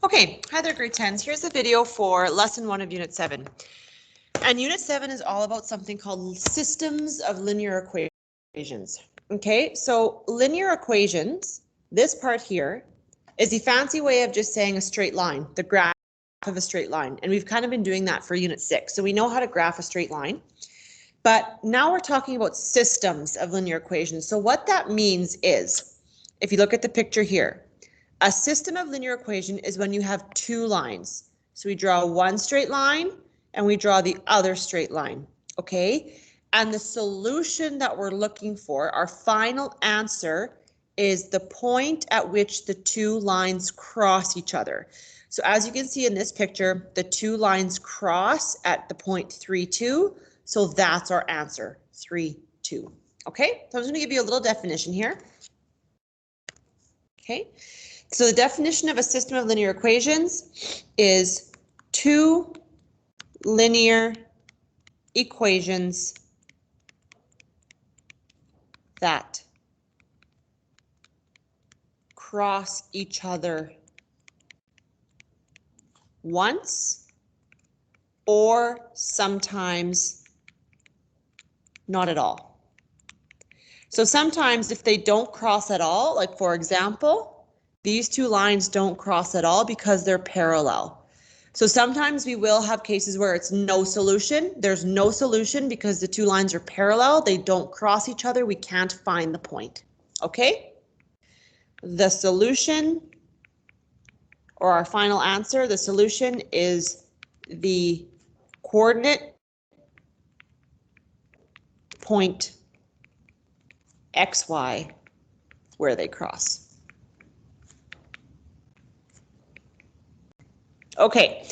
Okay, hi there grade 10s. Here's the video for lesson 1 of unit 7. And unit 7 is all about something called systems of linear equations. Okay, so linear equations, this part here, is the fancy way of just saying a straight line, the graph of a straight line. And we've kind of been doing that for unit 6. So we know how to graph a straight line. But now we're talking about systems of linear equations. So what that means is, if you look at the picture here, a system of linear equation is when you have two lines. So we draw one straight line and we draw the other straight line, okay? And the solution that we're looking for, our final answer, is the point at which the two lines cross each other. So as you can see in this picture, the two lines cross at the point 3, 2. So that's our answer, 3, 2. Okay, so I'm just going to give you a little definition here. Okay. So the definition of a system of linear equations is two linear equations that cross each other once or sometimes not at all. So sometimes if they don't cross at all, like for example, these two lines don't cross at all because they're parallel. So sometimes we will have cases where it's no solution. There's no solution because the two lines are parallel. They don't cross each other. We can't find the point. Okay? The solution, or our final answer, the solution is the coordinate point XY where they cross. Okay,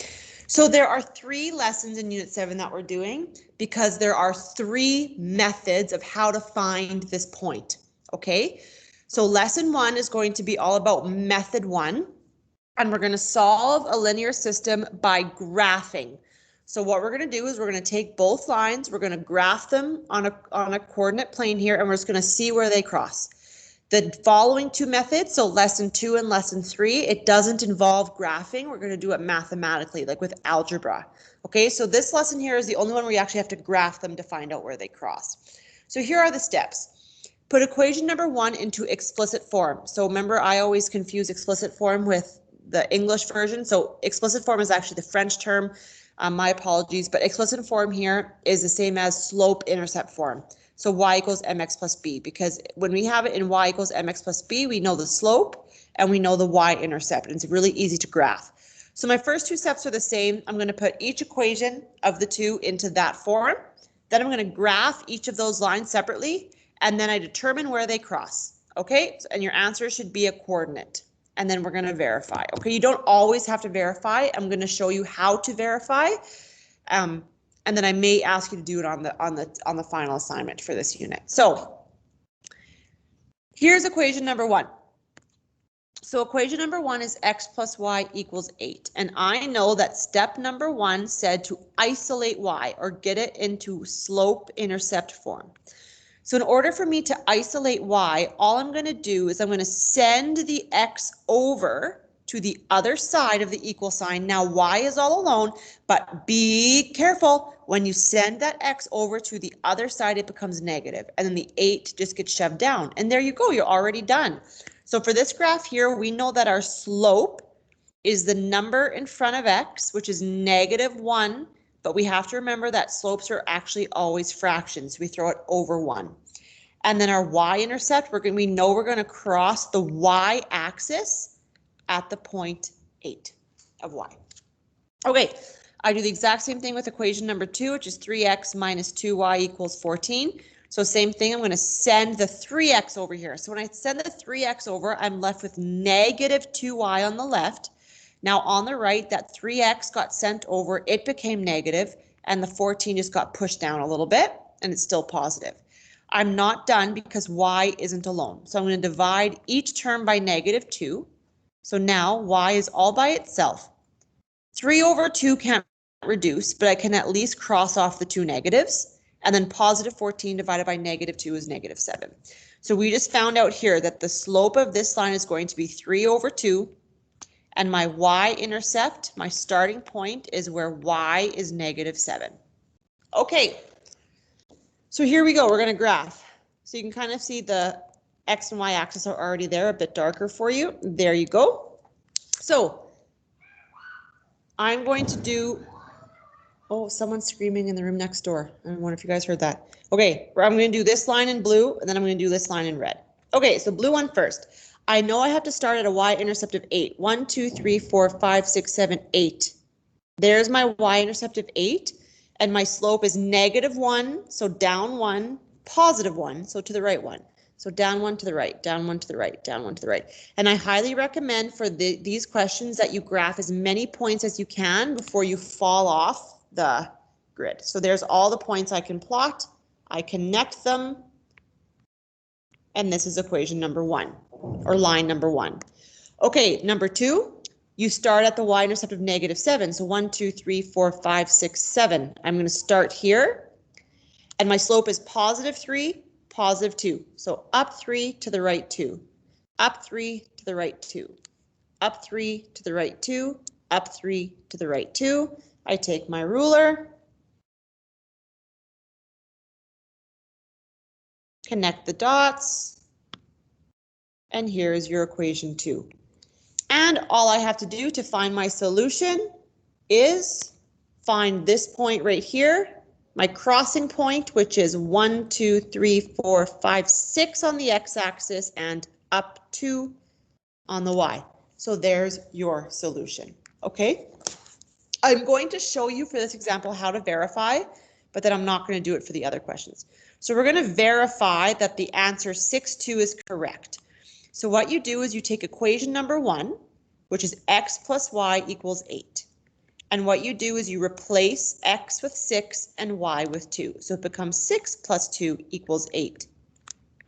so there are 3 lessons in Unit 7 that we're doing because there are 3 methods of how to find this point, okay? So lesson 1 is going to be all about method 1, and we're going to solve a linear system by graphing. So what we're going to do is we're going to take both lines, we're going to graph them on a coordinate plane here, and we're just going to see where they cross. The following 2 methods, so lesson 2 and lesson 3, it doesn't involve graphing. We're going to do it mathematically, like with algebra. Okay, so this lesson here is the only one where you actually have to graph them to find out where they cross. So here are the steps. Put equation number 1 into explicit form. So remember, I always confuse explicit form with the English version. So explicit form is actually the French term. My apologies, but explicit form here is the same as slope-intercept form. So y equals mx plus b, because when we have it in y equals mx plus b, we know the slope and we know the y-intercept, and it's really easy to graph. So my first 2 steps are the same. I'm going to put each equation of the 2 into that form. Then I'm going to graph each of those lines separately, and then I determine where they cross. Okay, and your answer should be a coordinate. And then we're going to verify. Okay, you don't always have to verify. I'm going to show you how to verify. And then I may ask you to do it on the final assignment for this unit. So here's equation number 1. So equation number 1 is x plus y equals 8. And I know that step number 1 said to isolate y, or get it into slope-intercept form. So in order for me to isolate y, all I'm going to do is I'm going to send the x over to the other side of the equal sign. Now y is all alone, but be careful. When you send that x over to the other side, it becomes negative, and then the 8 just gets shoved down. And there you go, you're already done. So for this graph here, we know that our slope is the number in front of x, which is -1, but we have to remember that slopes are actually always fractions. We throw it over 1. And then our y-intercept, we know we're going to cross the y-axis at the point 8 of y. Okay, I do the exact same thing with equation number 2, which is 3x minus 2y equals 14. So same thing, I'm going to send the 3x over here. So when I send the 3x over, I'm left with -2y on the left. Now on the right, that 3x got sent over, it became negative, and the 14 just got pushed down a little bit, and it's still positive. I'm not done because y isn't alone. So I'm going to divide each term by -2. So now y is all by itself. 3 over 2 can't reduce, but I can at least cross off the 2 negatives. And then positive 14 divided by -2 is -7. So we just found out here that the slope of this line is going to be 3 over 2. and my y-intercept, my starting point, is where y is -7. Okay, so here we go. We're going to graph. So you can kind of see the x and y axis are already there, a bit darker for you. There you go. So I'm going to do, oh, someone's screaming in the room next door. I wonder if you guys heard that. Okay, I'm going to do this line in blue, and then I'm going to do this line in red. Okay, so blue one first. I know I have to start at a y-intercept of 8. 1, 2, 3, 4, 5, 6, 7, 8. There's my y-intercept of 8, and my slope is -1, so down 1, +1, so to the right 1. So down 1 to the right, down 1 to the right, down 1 to the right. And I highly recommend for these questions that you graph as many points as you can before you fall off the grid. So there's all the points I can plot. I connect them. And this is equation number 1, or line number 1. Okay, number 2, you start at the y-intercept of -7. So 1, 2, 3, 4, 5, 6, 7. I'm going to start here. And my slope is +3, +2. So up 3 to the right 2. Up 3 to the right 2. Up 3 to the right 2. Up 3 to the right 2. I take my ruler. Connect the dots. And here is your equation 2. And all I have to do to find my solution is find this point right here, my crossing point, which is 1, 2, 3, 4, 5, 6 on the x-axis and up 2 on the y. So there's your solution. Okay. I'm going to show you for this example how to verify, but then I'm not going to do it for the other questions. So we're going to verify that the answer 6-2 is correct. So what you do is you take equation number 1, which is x plus y equals 8. And what you do is you replace x with 6 and y with 2. So it becomes 6 plus 2 equals 8.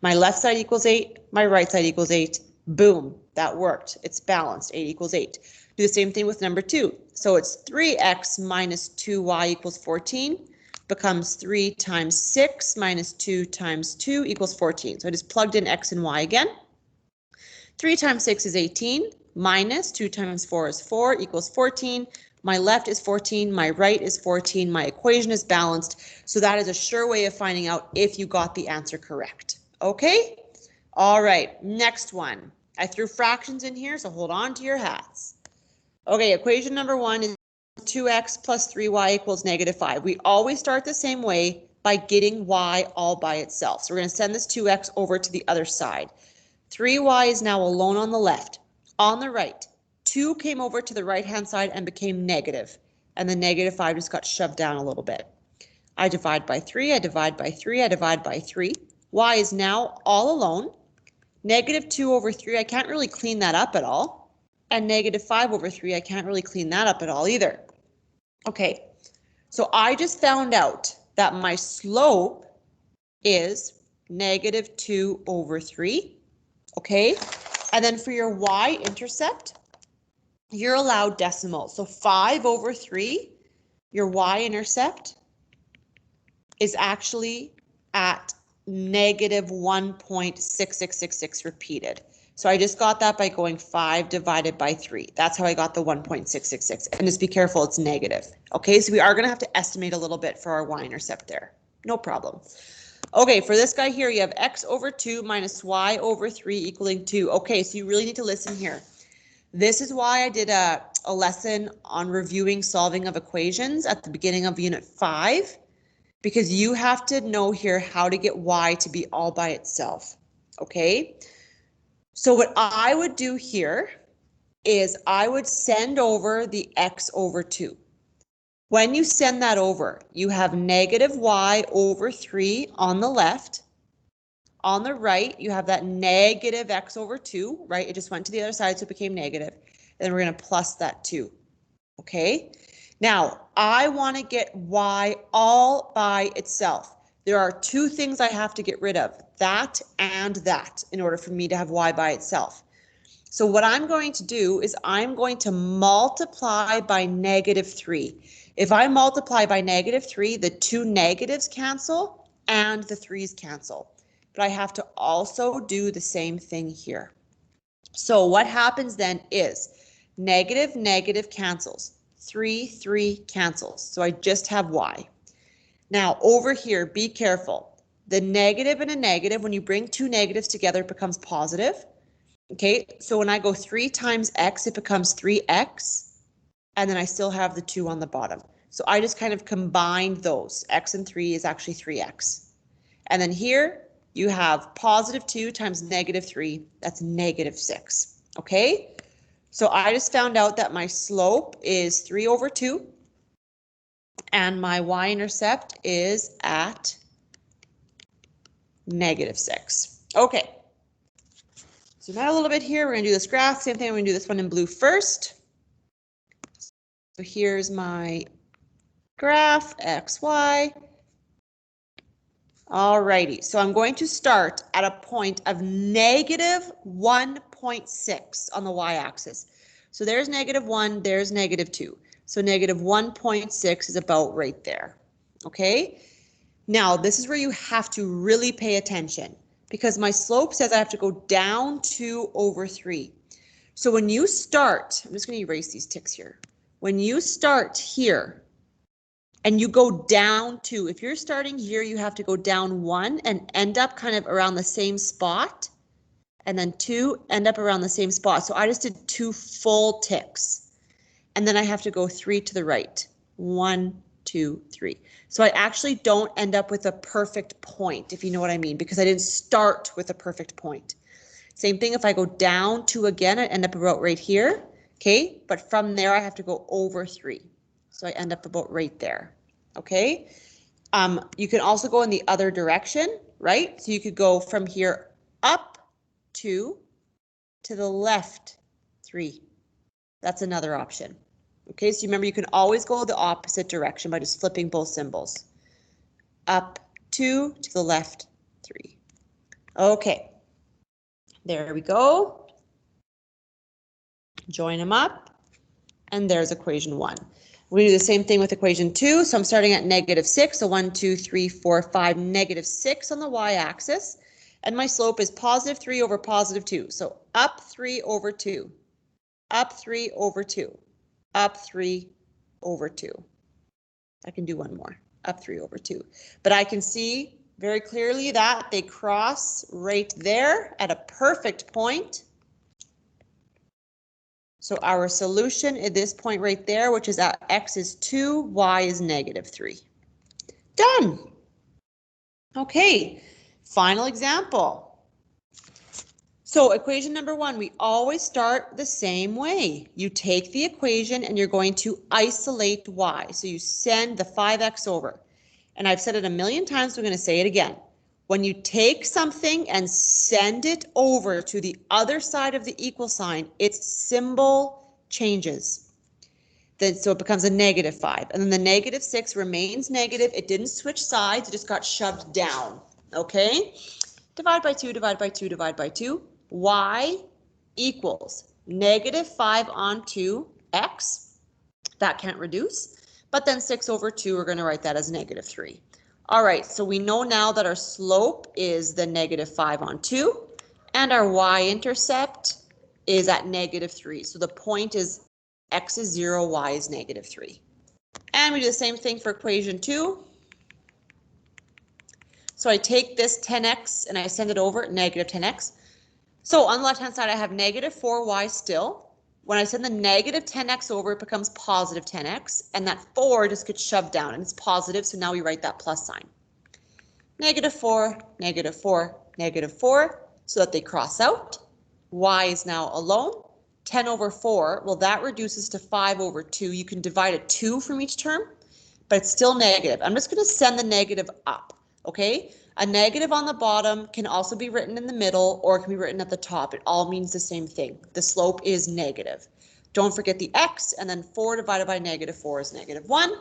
My left side equals 8, my right side equals 8. Boom, that worked. It's balanced, 8 equals 8. Do the same thing with number 2. So it's 3x minus 2y equals 14. Becomes 3 times 6 minus 2 times 2 equals 14. So I just plugged in x and y again. 3 times 6 is 18, minus 2 times 4 is 4 equals 14. My left is 14, my right is 14, my equation is balanced. So that is a sure way of finding out if you got the answer correct. Okay? All right, next one. I threw fractions in here, so hold on to your hats. Okay, equation number 1 is 2x plus 3y equals -5. We always start the same way by getting y all by itself. So we're going to send this 2x over to the other side. 3y is now alone on the left. On the right, 2 came over to the right-hand side and became negative. And the -5 just got shoved down a little bit. I divide by 3, I divide by 3, I divide by 3. Y is now all alone. -2 over 3, I can't really clean that up at all. And -5 over 3, I can't really clean that up at all either. Okay, so I just found out that my slope is -2 over 3. Okay, and then for your y-intercept, you're allowed decimals. So 5 over 3, your y-intercept is actually at -1.6666 repeated. So I just got that by going 5 divided by 3. That's how I got the 1.666. And just be careful, it's negative. Okay, so we are going to have to estimate a little bit for our y-intercept there. No problem. Okay, for this guy here, you have x over 2 minus y over 3 equaling 2. Okay, so you really need to listen here. This is why I did a lesson on reviewing solving of equations at the beginning of Unit 5, because you have to know here how to get y to be all by itself. Okay, so what I would do here is I would send over the x over 2. When you send that over, you have -y over 3 on the left. On the right, you have that -x over 2, right? It just went to the other side, so it became negative. And then we're going to plus that 2. Okay? Now, I want to get y all by itself. There are 2 things I have to get rid of, that and that, in order for me to have y by itself. So what I'm going to do is I'm going to multiply by -3. If I multiply by -3, the 2 negatives cancel and the 3's cancel. But I have to also do the same thing here. So what happens then is Negative, negative cancels. 3, 3 cancels. So I just have y. Now over here, be careful. The negative and a negative, when you bring two negatives together, it becomes positive. Okay, so when I go 3 times x, it becomes 3x. And then I still have the 2 on the bottom. So I just kind of combined those. X and 3 is actually 3x. And then here you have positive 2 times negative 3. That's negative 6. Okay, so I just found out that my slope is 3 over 2. And my y-intercept is at negative 6. Okay. Zoom out a little bit here. We're going to do this graph. Same thing. We're going to do this one in blue first. So here's my graph, x, y. Alrighty, so I'm going to start at a point of negative 1.6 on the y-axis. So there's negative 1, there's negative 2. So negative 1.6 is about right there. Okay, now this is where you have to really pay attention because my slope says I have to go down 2 over 3. So when you start, I'm just going to erase these ticks here. When you start here, and you go down 2. If you're starting here, you have to go down 1 and end up kind of around the same spot. And then 2, end up around the same spot. So I just did 2 full ticks. And then I have to go 3 to the right. 1, 2, 3. So I actually don't end up with a perfect point, if you know what I mean, because I didn't start with a perfect point. Same thing if I go down 2 again, I end up about right here. Okay, but from there I have to go over 3. So I end up about right there. Okay. You can also go in the other direction, right? So you could go from here up 2 to the left 3. That's another option. Okay, so remember you can always go the opposite direction by just flipping both symbols. Up 2 to the left 3. Okay. There we go. Join them up. And there's equation 1. We do the same thing with equation 2. So I'm starting at negative 6. So 1, 2, 3, 4, 5, negative 6 on the y-axis. And my slope is positive 3 over positive 2. So up 3 over 2. Up 3 over 2. Up 3 over 2. I can do one more. Up 3 over 2. But I can see very clearly that they cross right there at a perfect point. So our solution at this point right there, which is at x is 2, y is negative 3. Done. Okay, final example. So equation number 1, we always start the same way. You take the equation and you're going to isolate y. So you send the 5x over. And I've said it a million times, so I'm going to say it again. When you take something and send it over to the other side of the equal sign, its symbol changes. Then so it becomes a negative 5. And then the negative 6 remains negative. It didn't switch sides, it just got shoved down. Okay? Divide by 2, divide by 2, divide by 2. Y equals negative 5 on 2x. That can't reduce. But then 6 over 2, we're going to write that as negative 3. All right, so we know now that our slope is the negative 5 on 2, and our y-intercept is at negative 3. So the point is x is 0, y is negative 3. And we do the same thing for equation 2. So I take this 10x and I send it over, negative 10x. So on the left-hand side, I have negative 4y still. When I send the negative 10x over, it becomes positive 10x, and that 4 just gets shoved down, and it's positive, so now we write that plus sign. Negative 4, negative 4, negative 4, so that they cross out. Y is now alone. 10 over 4, well, that reduces to 5 over 2. You can divide a 2 from each term, but it's still negative. I'm just going to send the negative up, okay? A negative on the bottom can also be written in the middle or it can be written at the top. It all means the same thing. The slope is negative. Don't forget the x, and then 4 divided by negative 4 is negative 1.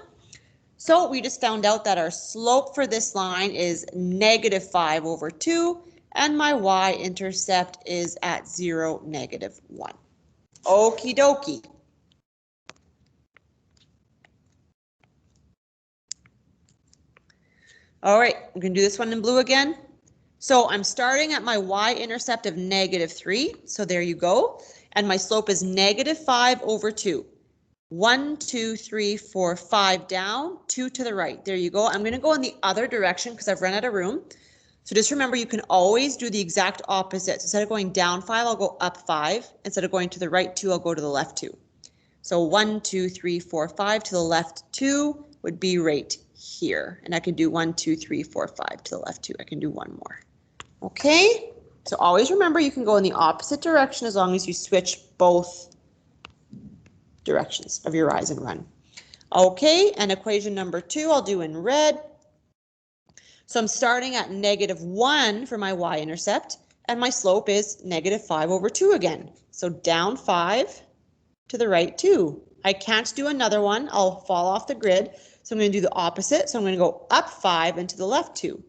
So we just found out that our slope for this line is negative 5 over 2, and my y-intercept is at 0, negative 1. Okie dokie. All right, we can do this one in blue again. So I'm starting at my y-intercept of negative 3. So there you go. and my slope is -5/2. 1, 2, 3, 4, 5 down, 2 to the right. There you go. I'm going to go in the other direction because I've run out of room. So just remember, you can always do the exact opposite. So instead of going down 5, I'll go up 5. Instead of going to the right 2, I'll go to the left 2. So 1, 2, 3, 4, 5 to the left 2 would be right here. And I can do 1, 2, 3, 4, 5 to the left 2. I can do one more. Okay, so always remember you can go in the opposite direction as long as you switch both directions of your rise and run. Okay, and equation number 2 I'll do in red. So I'm starting at -1 for my y-intercept, and my slope is -5/2 again. So down 5 to the right 2. I can't do another one, I'll fall off the grid. So I'm going to do the opposite. So I'm going to go up 5 and to the left 2.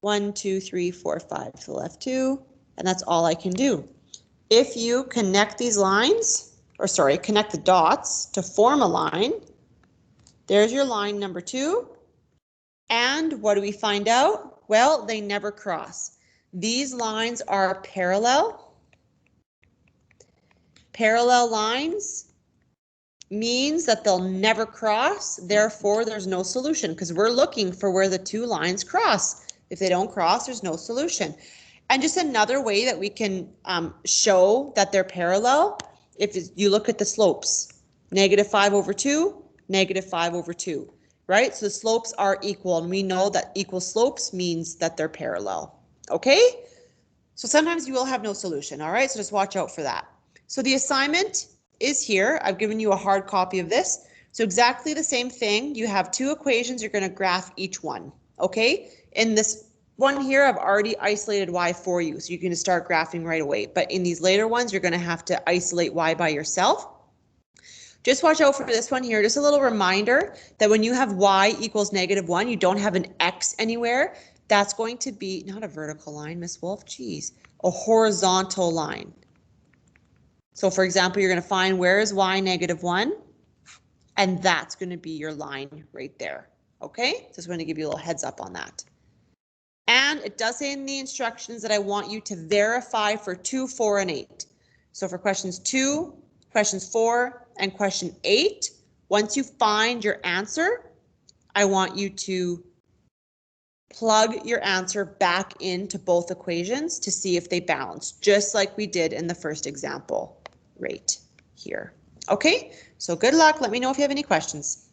1, 2, 3, 4, 5 to the left 2, and that's all I can do. If you connect these lines, or sorry, connect the dots to form a line, there's your line number 2. And what do we find out? Well, they never cross. These lines are parallel. Parallel lines means that they'll never cross, therefore there's no solution, because we're looking for where the two lines cross. If they don't cross, there's no solution. And just another way that we can show that they're parallel, if you look at the slopes, -5/2, -5/2, right? So the slopes are equal, and we know that equal slopes means that they're parallel, okay? So sometimes you will have no solution, all right? So just watch out for that. So the assignment is here. I've given you a hard copy of this. So exactly the same thing. You have two equations. You're going to graph each one, okay? In this one here, I've already isolated y for you, so you can start graphing right away. But in these later ones, you're going to have to isolate y by yourself. Just watch out for this one here. Just a little reminder that when you have y equals -1, you don't have an x anywhere. That's going to be not a vertical line, Miss Wolf, geez, a horizontal line. So for example, you're going to find where is y -1, and that's going to be your line right there. Okay, just want to give you a little heads up on that. And it does say in the instructions that I want you to verify for 2, 4, and 8. So for questions 2, questions 4, and question 8, once you find your answer, I want you to plug your answer back into both equations to see if they balance, just like we did in the first example right here. Okay, so good luck. Let me know if you have any questions.